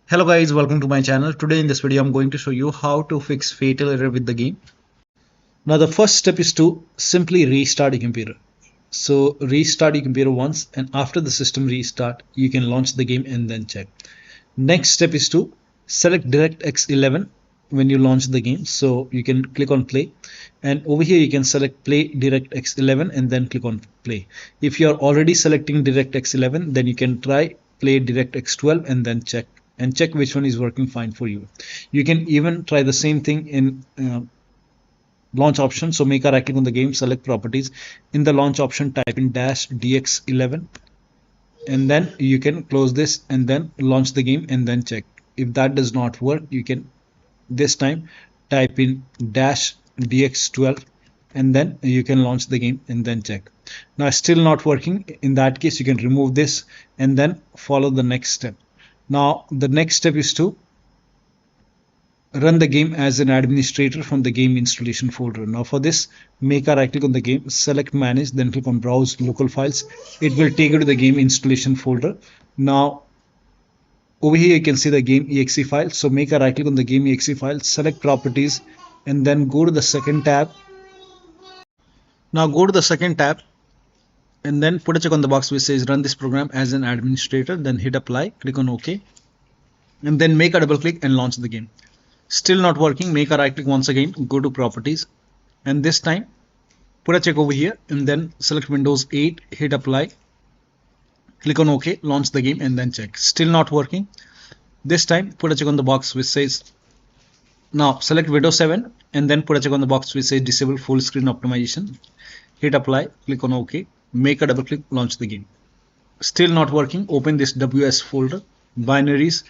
Hello guys, welcome to my channel. Today in this video I'm going to show you how to fix fatal error with the game. Now the first step is to simply restart your computer. So restart your computer once, and after the system restart you can launch the game and then check. Next step is to select DirectX 11 when you launch the game. So you can click on play, and over here you can select play DirectX 11 and then click on play. If you are already selecting DirectX 11, then you can try play DirectX 12 and then check which one is working fine for you. You can even try the same thing in launch option. So make a right click on the game, select properties. In the launch option, type in -dx11, and then you can close this and then launch the game and then check. If that does not work, you can this time type in -dx12 and then you can launch the game and then check. Now still not working. In that case, you can remove this and then follow the next step. Now the next step is to run the game as an administrator from the game installation folder. Now for this, make a right click on the game, select manage, then click on browse local files. It will take you to the game installation folder. Now over here you can see the game exe file. So make a right click on the game exe file, select properties, and then go to the second tab. Now go to the second tab and then put a check on the box which says run this program as an administrator, then hit apply, click on OK, and then make a double click and launch the game. Still not working, make a right click once again, go to properties, and this time put a check over here and then select Windows 8, hit apply, click on OK, launch the game and then check. Still not working. This time put a check on the box which says, now select Windows 7 and then put a check on the box which says disable full screen optimization, hit apply, click on OK, make a double click, launch the game. Still not working. Open this WS folder, binaries,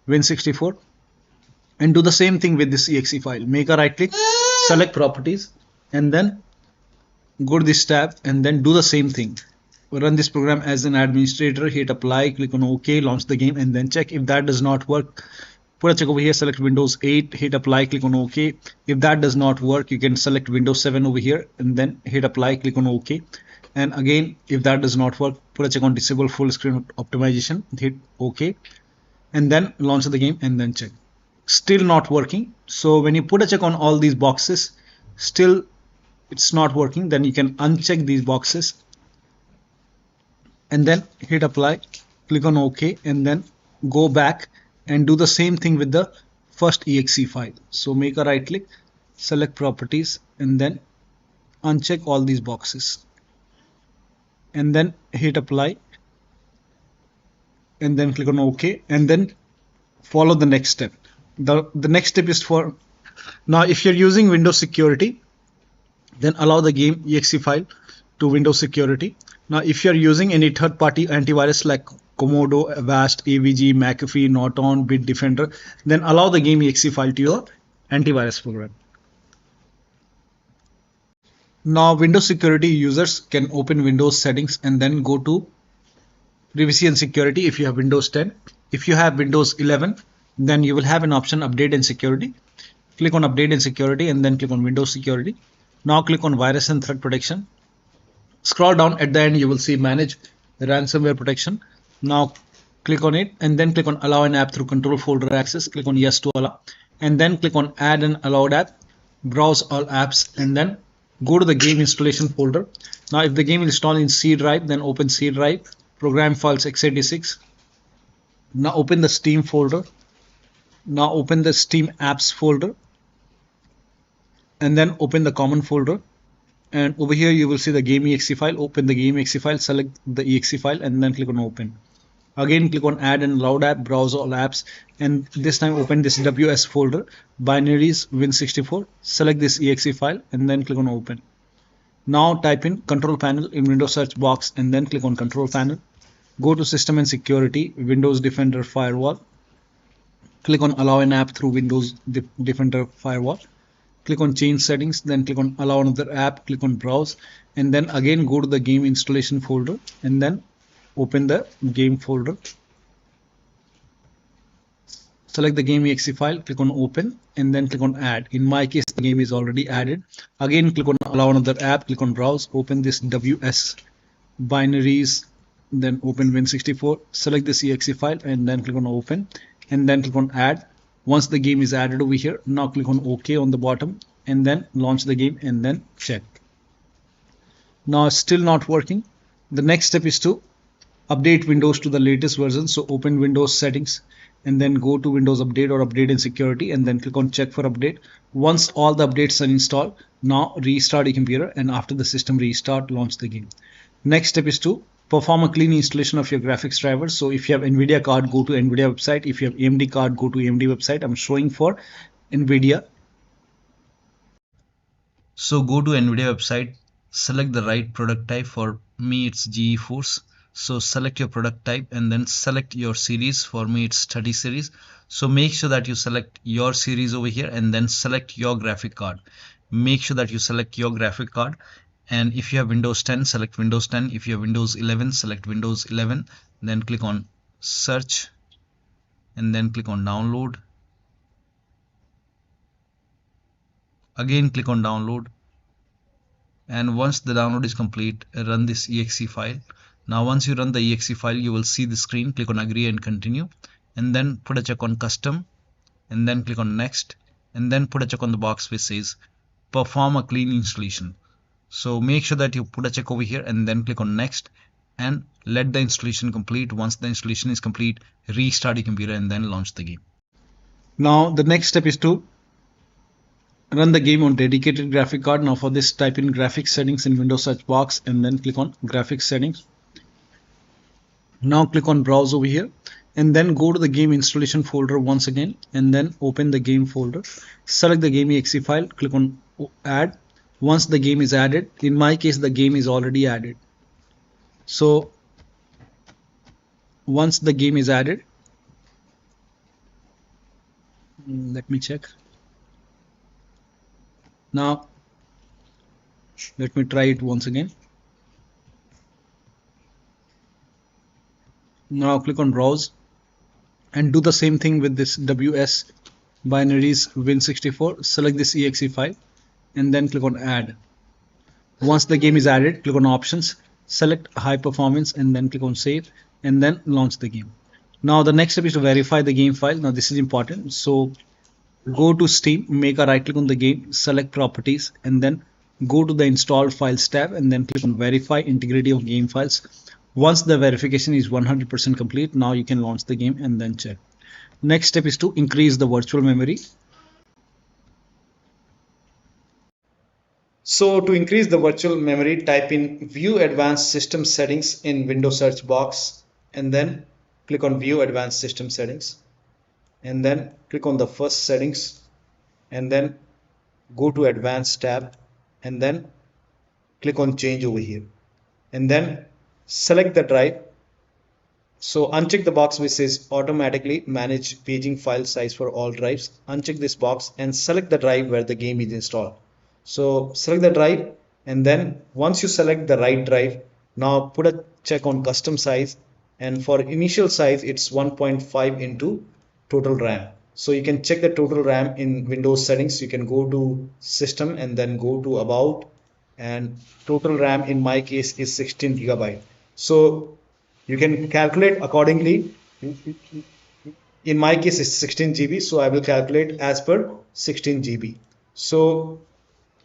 Win64, and do the same thing with this exe file. Make a right click, select properties, and then go to this tab and then do the same thing. Run this program as an administrator, hit apply, click on OK, launch the game and then check. If that does not work, put a check over here, select Windows 8, hit apply, click on OK. If that does not work, you can select Windows 7 over here and then hit apply, click on OK. And again, if that does not work, put a check on disable full screen optimization, hit OK, and then launch the game and then check. Still not working. So when you put a check on all these boxes, still it's not working, then you can uncheck these boxes and then hit apply, click on OK, and then go back and do the same thing with the first exe file. So make a right click, select properties, and then uncheck all these boxes and then hit apply and then click on OK, and then follow the next step. The next step is for, now if you're using Windows security, then allow the game exe file to Windows security. Now if you're using any third-party antivirus like Comodo, Avast, AVG, McAfee, Norton, Bitdefender, then allow the game exe file to your antivirus program. Now Windows security users can open Windows settings and then go to privacy and security if you have Windows 10. If you have Windows 11, then you will have an option update and security. Click on update and security and then click on Windows security. Now click on virus and threat protection. Scroll down, at the end you will see manage ransomware protection. Now click on it and then click on allow an app through control folder access. Click on yes to allow and then click on add an allowed app, browse all apps, and then go to the game installation folder. Now if the game is installed in C drive, then open C drive, program files x86. Now open the Steam folder. Now open the Steam apps folder and then open the common folder, and over here you will see the game exe file. Open the game exe file, select the exe file and then click on open. Again click on add and allowed app, browse all apps, and this time open this WS folder, binaries, Win64, select this exe file and then click on open. Now type in control panel in Windows search box and then click on control panel. Go to system and security, Windows Defender firewall. Click on allow an app through Windows Defender firewall. Click on change settings, then click on allow another app, click on browse, and then again go to the game installation folder and then open the game folder. Select the game exe file, click on open and then click on add. In my case, the game is already added. Again click on allow another app, click on browse, open this WS binaries, then open Win64, select this exe file and then click on open. and then click on add. Once the game is added over here, now click on OK on the bottom and then launch the game and then check. Now it's still not working. The next step is to update Windows to the latest version. So open Windows settings and then go to Windows Update or Update and Security and then click on check for update. Once all the updates are installed, now restart your computer, and after the system restart, launch the game. Next step is to perform a clean installation of your graphics driver. So if you have NVIDIA card, go to NVIDIA website. If you have AMD card, go to AMD website. I'm showing for NVIDIA. So go to NVIDIA website, select the right product type. For me it's GeForce. So select your product type and then select your series. For me it's 30 series. So make sure that you select your series over here and then select your graphic card. Make sure that you select your graphic card. And if you have Windows 10, select Windows 10. If you have Windows 11, select Windows 11. Then click on search and then click on download. Again click on download, and once the download is complete, run this exe file. Now once you run the exe file, you will see the screen. Click on agree and continue, and then put a check on custom, and then click on next, and then put a check on the box which says perform a clean installation. So make sure that you put a check over here and then click on next and let the installation complete. Once the installation is complete, restart your computer and then launch the game. Now the next step is to run the game on dedicated graphic card. Now for this, type in graphics settings in Windows search box and then click on graphics settings. Now click on browse over here and then go to the game installation folder once again and then open the game folder. Select the game exe file, click on add. Once the game is added, in my case the game is already added. So once the game is added, let me check. Now let me try it once again. Now click on browse and do the same thing with this WS binaries Win64. Select this exe file and then click on add. Once the game is added, click on options, select high performance and then click on save and then launch the game. Now the next step is to verify the game file. Now this is important. So go to Steam, make a right click on the game, select properties and then go to the installed files tab and then click on verify integrity of game files. Once the verification is 100% complete, now you can launch the game and then check. Next step is to increase the virtual memory. So to increase the virtual memory, type in view advanced system settings in Windows search box and then click on view advanced system settings and then click on the first settings and then go to advanced tab and then click on change over here and then select the drive. So uncheck the box which says automatically manage paging file size for all drives. Uncheck this box and select the drive where the game is installed. So select the drive and then once you select the right drive, now put a check on custom size, and for initial size it's 1.5 into total RAM. So you can check the total RAM in Windows settings. You can go to system and then go to about, and total RAM in my case is 16 GB. So you can calculate accordingly. In my case it's 16 GB, so I will calculate as per 16 GB. So,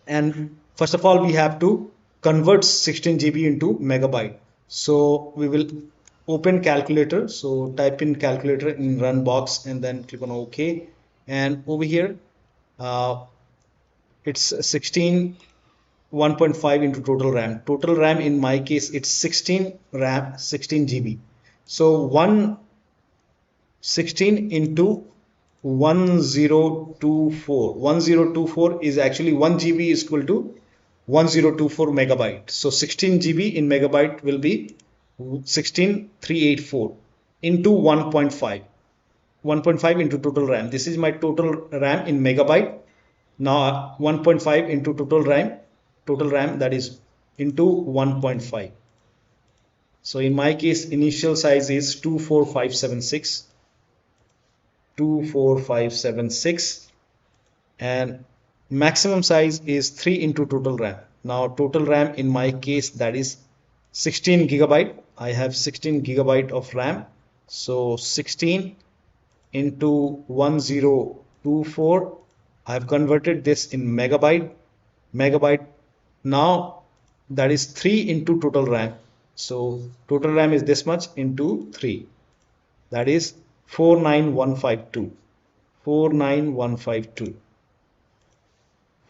and first of all we have to convert 16 GB into megabyte. So we will open calculator. So type in calculator in run box and then click on OK, and over here it's 1.5 into total RAM. Total RAM in my case it's 16 GB. So 116 into 1024 is actually 1 GB is equal to 1024 megabyte. So 16 GB in megabyte will be 16384 into 1.5 into total RAM. This is my total RAM in megabyte. Now 1.5 into total RAM that is into 1.5. So in my case initial size is 24576 and maximum size is 3 into total RAM. Now total RAM in my case that is 16 GB. I have 16 GB of RAM. So 16 into 1024. I've converted this in megabyte. Now that is 3 into total RAM. So total RAM is this much into 3. That is 49152. 49152.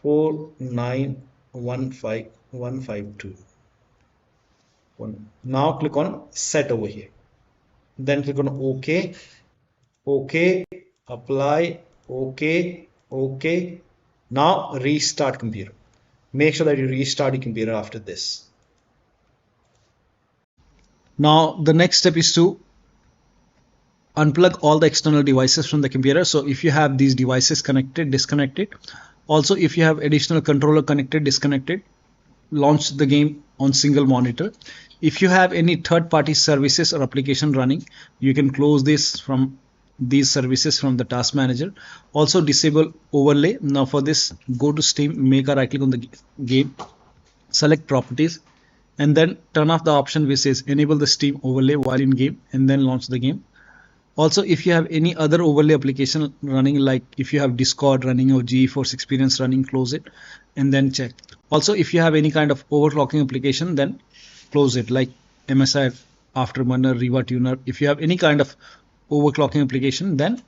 4915152. Now click on set over here. Then click on OK. OK. Apply. OK. OK. Now restart computer. Make sure that you restart your computer after this. Now the next step is to unplug all the external devices from the computer. So if you have these devices connected, disconnect it. Also, if you have additional controller connected, disconnect it. Launch the game on single monitor. If you have any third-party services or application running, you can close this from these services from the task manager. Also disable overlay. Now for this, go to Steam, make a right click on the game, select properties, and then turn off the option which says enable the Steam overlay while in game, and then launch the game. Also, if you have any other overlay application running, like if you have Discord running or GeForce Experience running, close it and then check. Also, if you have any kind of overclocking application, then close it, like MSI Afterburner, Riva Tuner. If you have any kind of overclocking application, then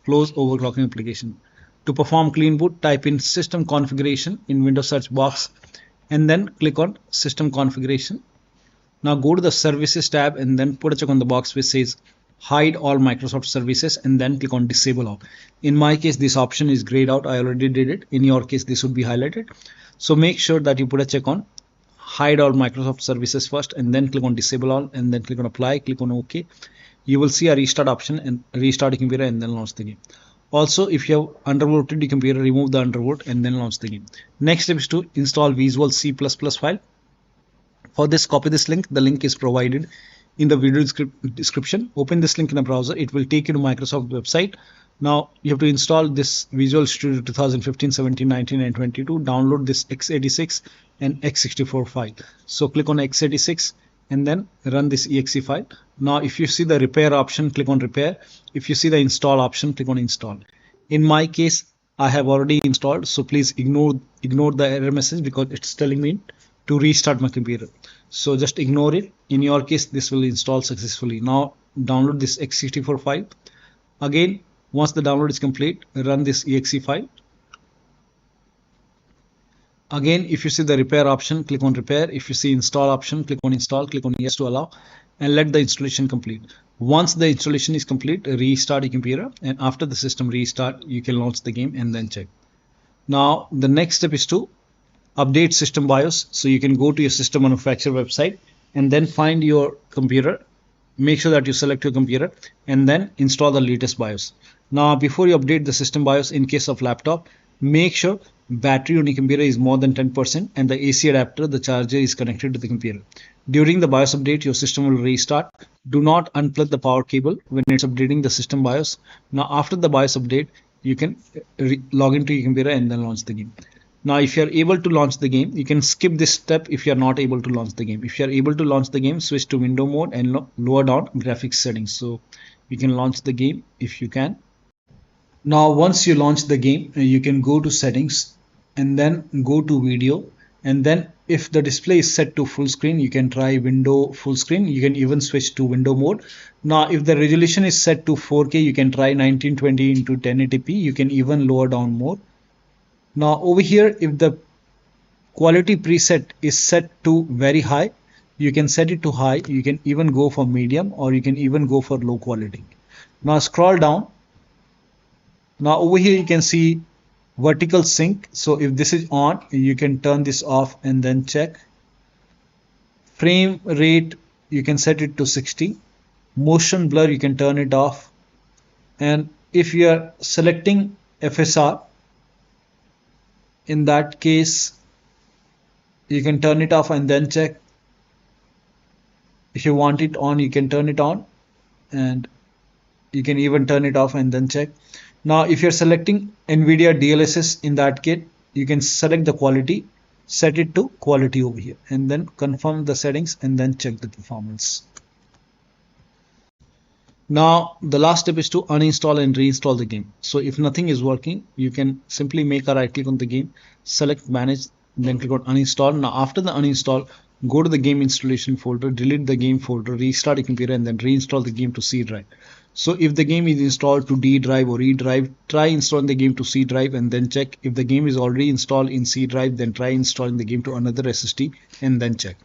close overclocking application. To perform clean boot, type in system configuration in Windows search box and then click on system configuration. Now go to the services tab and then put a check on the box which says hide all Microsoft services and then click on disable all. In my case, this option is grayed out. I already did it. In your case, this would be highlighted. So make sure that you put a check on hide all Microsoft services first and then click on disable all and then click on apply, click on OK. You will see a restart option and restart your computer and then launch the game. Also, if you have undervolted your computer, remove the undervolt and then launch the game. Next step is to install Visual C++ file. For this, copy this link. The link is provided in the video description. Open this link in a browser. It will take you to Microsoft website. Now you have to install this Visual Studio 2015, 17, 19 and 22. Download this x86 and x64 file. So click on x86 and then run this exe file. Now if you see the repair option, click on repair. If you see the install option, click on install. In my case, I have already installed, so please ignore the error message because it's telling me to restart my computer. So just ignore it. In your case, this will install successfully. Now download this x64 file. Again, once the download is complete, run this exe file. Again, if you see the repair option, click on repair. If you see install option, click on install, click on yes to allow and let the installation complete. Once the installation is complete, restart your computer, and after the system restart, you can launch the game and then check. Now the next step is to update system BIOS. So you can go to your system manufacturer website and then find your computer. Make sure that you select your computer and then install the latest BIOS. Now before you update the system BIOS, in case of laptop, make sure battery on your computer is more than 10% and the AC adapter, the charger, is connected to the computer. During the BIOS update, your system will restart. Do not unplug the power cable when it's updating the system BIOS. Now after the BIOS update, you can log into your computer and then launch the game. Now if you are able to launch the game, you can skip this step if you are not able to launch the game. If you are able to launch the game, switch to window mode and lower down graphics settings. So you can launch the game if you can. Now once you launch the game, you can go to settings and then go to video, and then if the display is set to full screen, you can try window full screen. You can even switch to window mode. Now if the resolution is set to 4K, you can try 1920 into 1080p. You can even lower down more. Now over here, if the quality preset is set to very high, you can set it to high. You can even go for medium, or you can even go for low quality. Now scroll down. Now over here you can see vertical sync. So if this is on, you can turn this off and then check. Frame rate, you can set it to 60. Motion blur, you can turn it off. And if you are selecting FSR, in that case, you can turn it off and then check. If you want it on, you can turn it on, and you can even turn it off and then check. Now if you're selecting NVIDIA DLSS, in that case, you can select the quality, set it to quality over here, and then confirm the settings and then check the performance. Now the last step is to uninstall and reinstall the game. So if nothing is working, you can simply make a right click on the game, select manage, then click on uninstall. Now after the uninstall, go to the game installation folder, delete the game folder, restart your computer, and then reinstall the game to C drive. So if the game is installed to D drive or E drive, try installing the game to C drive and then check. If the game is already installed in C drive, then try installing the game to another SSD and then check.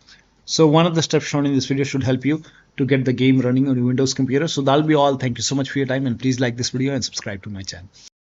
So one of the steps shown in this video should help you to get the game running on your Windows computer. So that'll be all. Thank you so much for your time, and please like this video and subscribe to my channel.